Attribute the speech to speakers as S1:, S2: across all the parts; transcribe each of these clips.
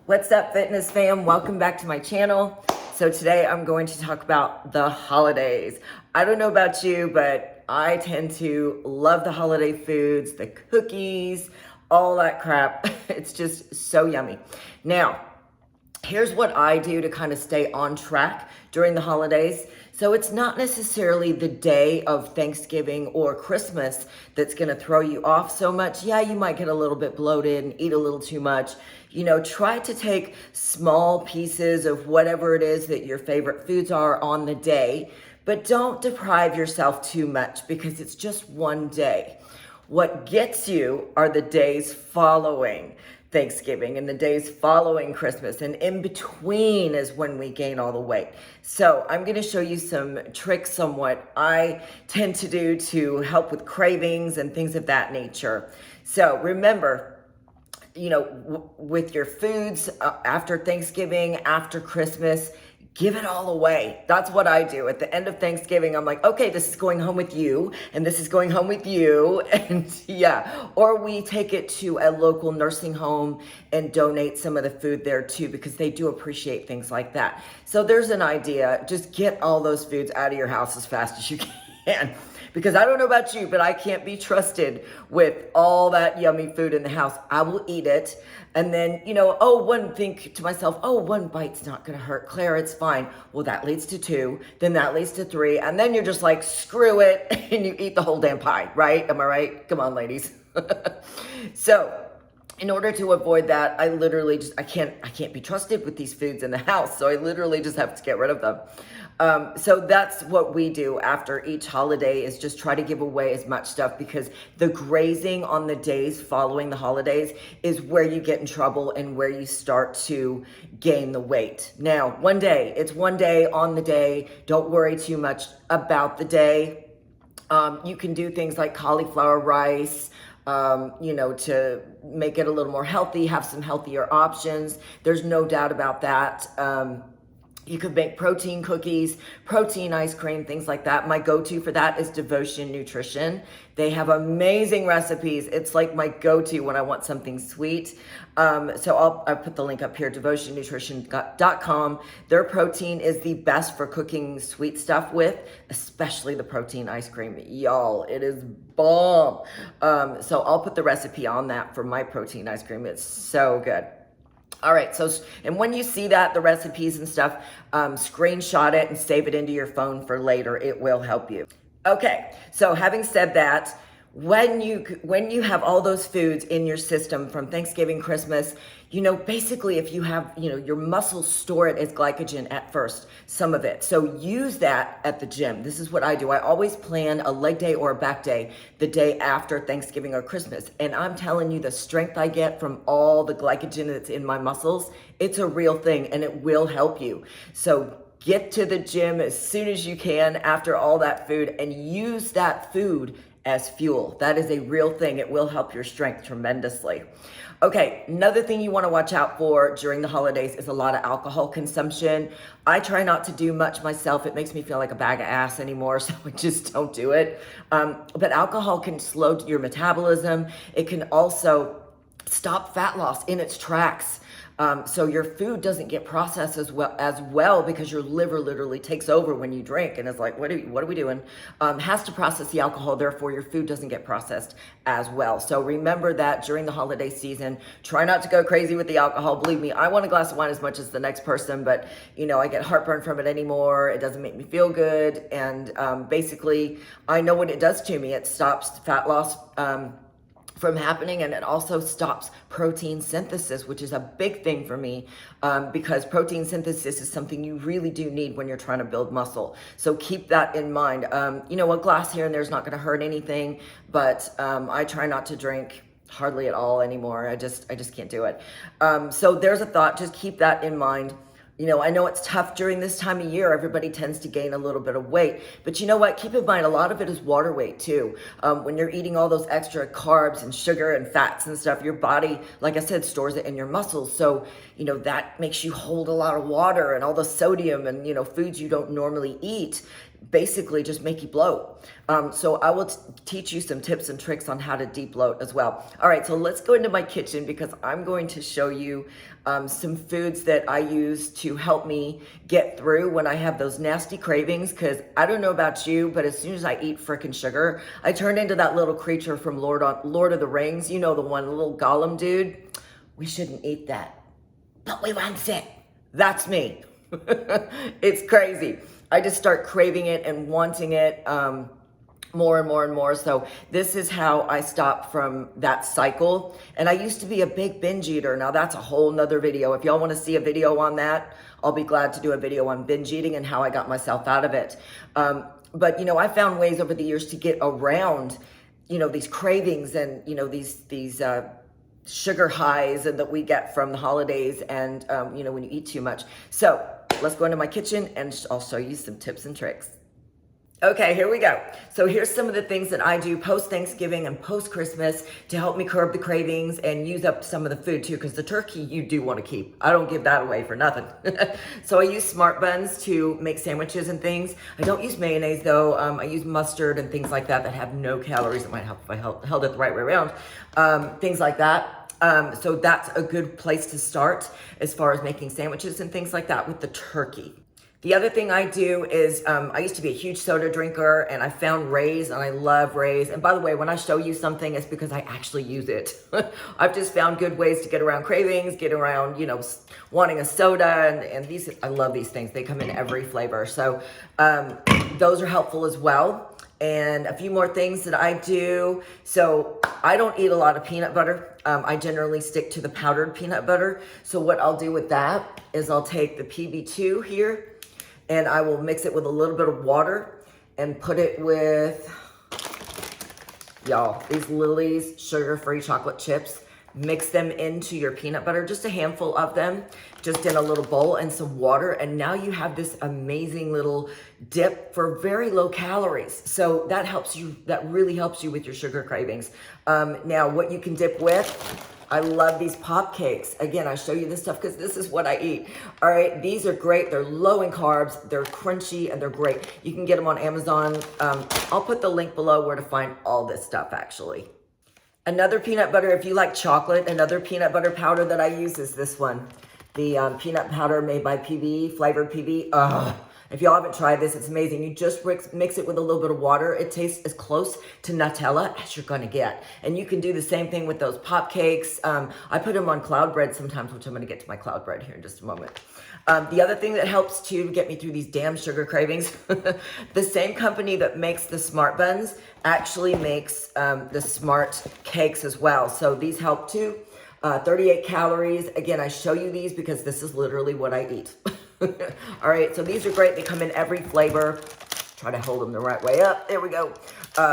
S1: What's up, fitness fam? Welcome back to my channel. So today I'm going to talk about the holidays. I don't know about you, but I tend to love the holiday foods, the cookies, all that crap. It's just so yummy. Now, here's what I do to kind of stay on track during the holidays. So it's not necessarily the day of Thanksgiving or Christmas that's going to throw you off so much. Yeah, you might get a little bit bloated and eat a little too much. Try to take small pieces of whatever it is that your favorite foods are on the day, but don't deprive yourself too much because it's just one day. What gets you are the days following Thanksgiving and the days following Christmas, and in between is when we gain all the weight. So I'm going to show you some tricks on what I tend to do to help with cravings and things of that nature. So remember, with your foods after Thanksgiving, after Christmas, give it all away. That's what I do. At the end of Thanksgiving, I'm like, okay, this is going home with you, and this is going home with you. And yeah, or we take it to a local nursing home and donate some of the food there too, because they do appreciate things like that. So there's an idea. Just get all those foods out of your house as fast as you can. Because I don't know about you, but I can't be trusted with all that yummy food in the house. I will eat it. And then, think to myself, one bite's not going to hurt. Claire, it's fine. Well, that leads to 2. Then that leads to 3. And then you're just like, screw it. And you eat the whole damn pie, right? Am I right? Come on, ladies. So in order to avoid that, I literally I can't be trusted with these foods in the house. So I literally just have to get rid of them. So that's what we do after each holiday, is just try to give away as much stuff, because the grazing on the days following the holidays is where you get in trouble and where you start to gain the weight. Now, it's one day on the day. Don't worry too much about the day. You can do things like cauliflower rice, to make it a little more healthy, have some healthier options. There's no doubt about that. You could make protein cookies, protein ice cream, things like that. My go-to for that is Devotion Nutrition. They have amazing recipes. It's like my go-to when I want something sweet. So I'll put the link up here, devotionnutrition.com. Their protein is the best for cooking sweet stuff with, especially the protein ice cream. Y'all, it is bomb. So I'll put the recipe on that for my protein ice cream. It's so good. All right, and when you see the recipes and stuff, screenshot it and save it into your phone for later. It will help you. Okay, so having said that, when you have all those foods in your system from Thanksgiving, Christmas, basically if you have, your muscles store it as glycogen at first, some of it. So use that at the gym. This is what I do. I always plan a leg day or a back day the day after Thanksgiving or Christmas. And I'm telling you, the strength I get from all the glycogen that's in my muscles, it's a real thing, and it will help you. So get to the gym as soon as you can after all that food, and use that food as fuel. That is a real thing. It will help your strength tremendously. Okay, another thing you want to watch out for during the holidays is a lot of alcohol consumption. I try not to do much myself. It makes me feel like a bag of ass anymore, so I just don't do it. But alcohol can slow your metabolism. It can also stop fat loss in its tracks. So your food doesn't get processed as well because your liver literally takes over when you drink and is like, what are we doing? Has to process the alcohol, therefore your food doesn't get processed as well. So remember that during the holiday season. Try not to go crazy with the alcohol. Believe me, I want a glass of wine as much as the next person, but I get heartburn from it anymore. It doesn't make me feel good. And basically, I know what it does to me. It stops fat loss from happening, and it also stops protein synthesis, which is a big thing for me, because protein synthesis is something you really do need when you're trying to build muscle. So keep that in mind. A glass here and there is not going to hurt anything, but I try not to drink hardly at all anymore. I just can't do it. So there's a thought. Just keep that in mind. I know it's tough during this time of year. Everybody tends to gain a little bit of weight. But you know what? Keep in mind, a lot of it is water weight too. When you're eating all those extra carbs and sugar and fats and stuff, your body, like I said, stores it in your muscles. So, that makes you hold a lot of water and all the sodium and, foods you don't normally eat. basically just make you bloat. So I will teach you some tips and tricks on how to de-bloat as well. All right, so let's go into my kitchen because I'm going to show you some foods that I use to help me get through when I have those nasty cravings. Because I don't know about you, but as soon as I eat frickin' sugar, I turn into that little creature from Lord of the Rings. You know, the one, little Gollum dude. We shouldn't eat that, but we want it. That's me. It's crazy. I just start craving it and wanting it more and more and more. So this is how I stop from that cycle. And I used to be a big binge eater. Now that's a whole nother video. If y'all want to see a video on that, I'll be glad to do a video on binge eating and how I got myself out of it. But, you know, I found ways over the years to get around, you know, these cravings and, you know, these sugar highs that we get from the holidays and, you know, when you eat too much. So let's go into my kitchen and I'll show you some tips and tricks. Okay, here we go. So here's some of the things that I do post-Thanksgiving and post-Christmas to help me curb the cravings and use up some of the food too, because the turkey you do want to keep. I don't give that away for nothing. So I use SmartBuns to make sandwiches and things. I don't use mayonnaise though. I use mustard and things like that that have no calories. It might help if I held it the right way around. Things like that. So that's a good place to start as far as making sandwiches and things like that with the turkey. The other thing I do is, I used to be a huge soda drinker and I found Ray's and I love Ray's. And by the way, when I show you something, it's because I actually use it. I've just found good ways to get around cravings, get around, you know, wanting a soda and these, I love these things. They come in every flavor. So those are helpful as well. And a few more things that I do. So I don't eat a lot of peanut butter. I generally stick to the powdered peanut butter. So what I'll do with that is I'll take the PB2 here and I will mix it with a little bit of water and put it with, y'all, these Lily's sugar-free chocolate chips. Mix them into your peanut butter, just a handful of them, just in a little bowl and some water. And now you have this amazing little dip for very low calories. So that helps you, that really helps you with your sugar cravings. Now what you can dip with, I love these pop cakes. Again, I show you this stuff because this is what I eat. All right, these are great. They're low in carbs, they're crunchy, and they're great. You can get them on Amazon. I'll put the link below where to find all this stuff actually. Another peanut butter, if you like chocolate, another peanut butter powder that I use is this one. The peanut powder made by PB, flavored PB. If y'all haven't tried this, it's amazing. You just mix it with a little bit of water. It tastes as close to Nutella as you're gonna get. And you can do the same thing with those pop cakes. I put them on cloud bread sometimes, which I'm gonna get to my cloud bread here in just a moment. The other thing that helps to get me through these damn sugar cravings, the same company that makes the SmartBuns actually makes the SmartCakes as well. So these help too. 38 calories. Again, I show you these because this is literally what I eat. All right, so these are great. They come in every flavor. Try to hold them the right way up. There we go.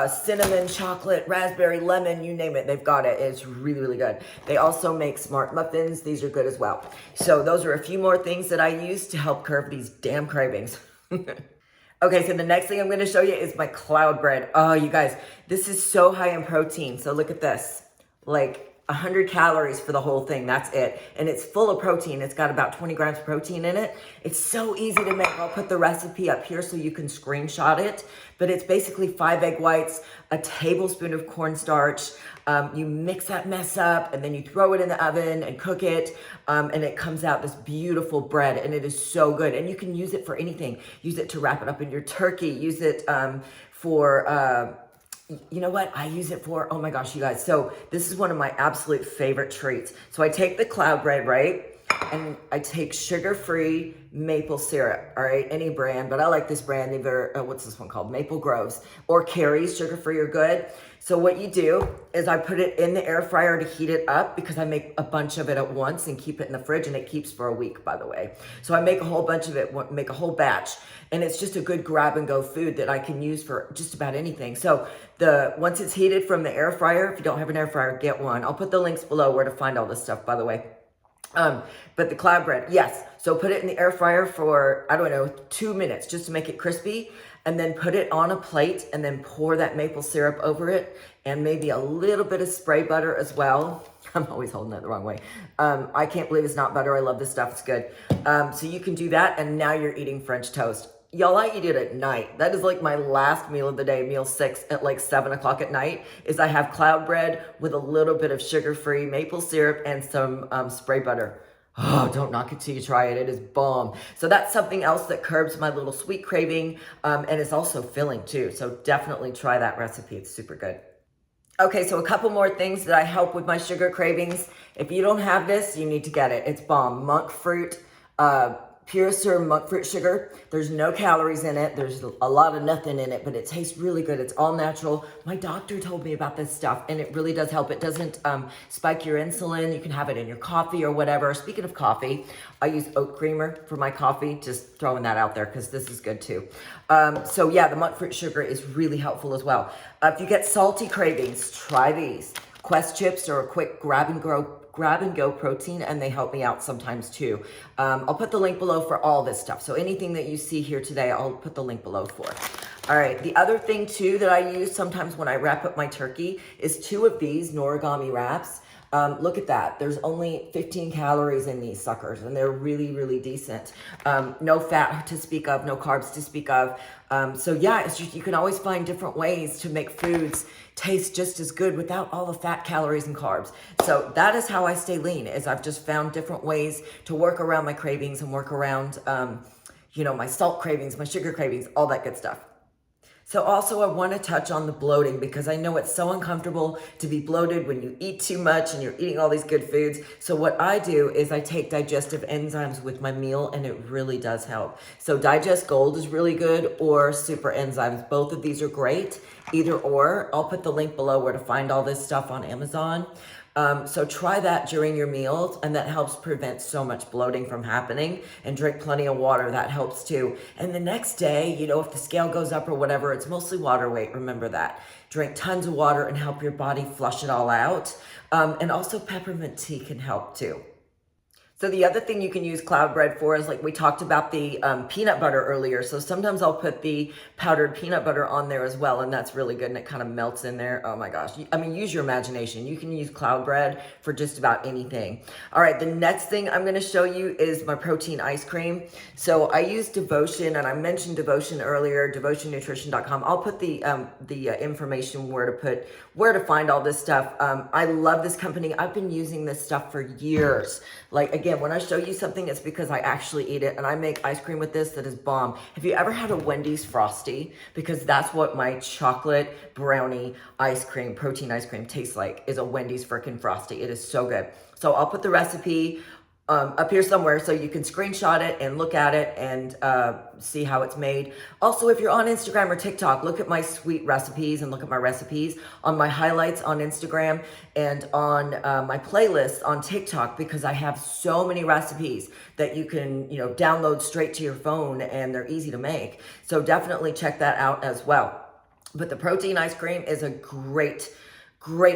S1: Cinnamon, chocolate, raspberry, lemon, you name it. They've got it. It's really, really good. They also make smart muffins. These are good as well. So those are a few more things that I use to help curb these damn cravings. Okay, so the next thing I'm going to show you is my cloud bread. Oh, you guys, this is so high in protein. So look at this. Like 100 calories for the whole thing. That's it. And it's full of protein. It's got about 20 grams of protein in it. It's so easy to make. I'll put the recipe up here so you can screenshot it. But it's basically 5 egg whites, a tablespoon of cornstarch. You mix that mess up and then you throw it in the oven and cook it. And it comes out this beautiful bread and it is so good. And you can use it for anything. Use it to wrap it up in your turkey. Use it for... you know what I use it for? Oh my gosh, you guys. So this is one of my absolute favorite treats. So I take the cloud bread, right? And I take sugar-free maple syrup, all right? Any brand, but I like this brand. Either, what's this one called? Maple Groves or Carrie's sugar-free are good. So what you do is I put it in the air fryer to heat it up because I make a bunch of it at once and keep it in the fridge, and it keeps for a week, by the way. So I make a whole bunch of it, make a whole batch, and it's just a good grab and go food that I can use for just about anything. So once it's heated from the air fryer, if you don't have an air fryer, get one. I'll put the links below where to find all this stuff, by the way. But the cloud bread, yes. So put it in the air fryer for, I don't know, 2 minutes just to make it crispy, and then put it on a plate and then pour that maple syrup over it and maybe a little bit of spray butter as well. I'm always holding that the wrong way. I can't believe it's not butter. I love this stuff. It's good. So you can do that, and now you're eating French toast. Y'all, I eat it at night. That is like my last meal of the day, meal 6 at like 7 o'clock at night, is I have cloud bread with a little bit of sugar-free maple syrup and some spray butter. Oh, don't knock it till you try it. It is bomb. So that's something else that curbs my little sweet craving, and it's also filling too. So definitely try that recipe. It's super good. Okay, so a couple more things that I help with my sugar cravings. If you don't have this, you need to get it. It's bomb. Monk fruit, pure syrup monk fruit sugar. There's no calories in it. There's a lot of nothing in it, but it tastes really good. It's all natural. My doctor told me about this stuff, and it really does help. It doesn't spike your insulin. You can have it in your coffee or whatever. Speaking of coffee, I use oat creamer for my coffee. Just throwing that out there because this is good too. So yeah, the monk fruit sugar is really helpful as well. If you get salty cravings, try these. Quest chips are a quick grab and go protein, and they help me out sometimes too. I'll put the link below for all this stuff. So anything that you see here today, I'll put the link below for. All right, the other thing too that I use sometimes when I wrap up my turkey is 2 of these Noragami wraps. Look at that. There's only 15 calories in these suckers, and they're really, really decent. No fat to speak of, no carbs to speak of. So yeah, it's just, you can always find different ways to make foods taste just as good without all the fat, calories, and carbs. So that is how I stay lean, is I've just found different ways to work around my cravings and work around, my salt cravings, my sugar cravings, all that good stuff. So also I want to touch on the bloating, because I know it's so uncomfortable to be bloated when you eat too much and you're eating all these good foods. So what I do is I take digestive enzymes with my meal, and it really does help. So Digest Gold is really good, or Super Enzymes. Both of these are great, either or. I'll put the link below where to find all this stuff on Amazon. So try that during your meals, and that helps prevent so much bloating from happening. And drink plenty of water, that helps too. And the next day, if the scale goes up or whatever, it's mostly water weight, remember that. Drink tons of water and help your body flush it all out. And also peppermint tea can help too. So the other thing you can use cloud bread for is, like we talked about, the peanut butter earlier. So sometimes I'll put the powdered peanut butter on there as well, and that's really good, and it kind of melts in there. Oh my gosh. I mean, use your imagination. You can use cloud bread for just about anything. All right, the next thing I'm going to show you is my protein ice cream. So I use Devotion, and I mentioned Devotion earlier, devotionnutrition.com. I'll put the information where to find all this stuff. I love this company. I've been using this stuff for years. Like, again, when I show you something, it's because I actually eat it, and I make ice cream with this that is bomb. Have you ever had a Wendy's Frosty? Because that's what my chocolate brownie ice cream, protein ice cream tastes like, is a Wendy's frickin' Frosty. It is so good. So I'll put the recipe up here somewhere so you can screenshot it and look at it and see how it's made. Also, if you're on Instagram or TikTok, look at my sweet recipes and look at my recipes on my highlights on Instagram and on my playlist on TikTok, because I have so many recipes that you can download straight to your phone, and they're easy to make. So definitely check that out as well. But the protein ice cream is a great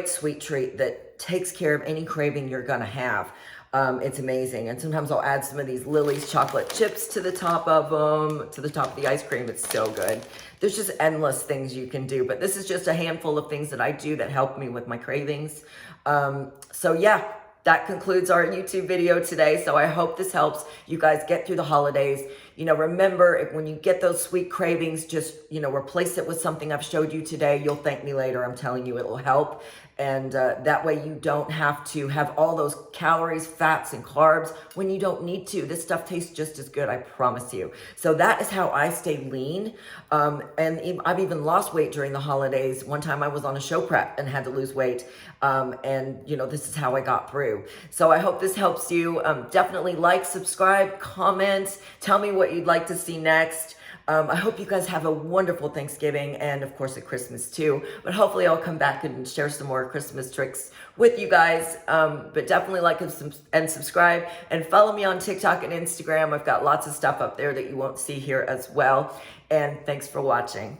S1: sweet treat that takes care of any craving you're gonna have. It's amazing. And sometimes I'll add some of these Lily's chocolate chips to the top of the ice cream. It's so good. There's just endless things you can do, but this is just a handful of things that I do that help me with my cravings. So yeah, that concludes our YouTube video today. So I hope this helps you guys get through the holidays. Remember, when you get those sweet cravings, just, replace it with something I've showed you today. You'll thank me later. I'm telling you, it will help. And that way you don't have to have all those calories, fats, and carbs when you don't need to. This stuff tastes just as good, I promise you. So that is how I stay lean. And I've even lost weight during the holidays. One time I was on a show prep and had to lose weight. And this is how I got through. So I hope this helps you. Definitely like, subscribe, comment, tell me what you'd like to see next. I hope you guys have a wonderful Thanksgiving, and of course at Christmas too. But hopefully I'll come back and share some more Christmas tricks with you guys. But definitely like and subscribe, and follow me on TikTok and Instagram. I've got lots of stuff up there that you won't see here as well. And thanks for watching.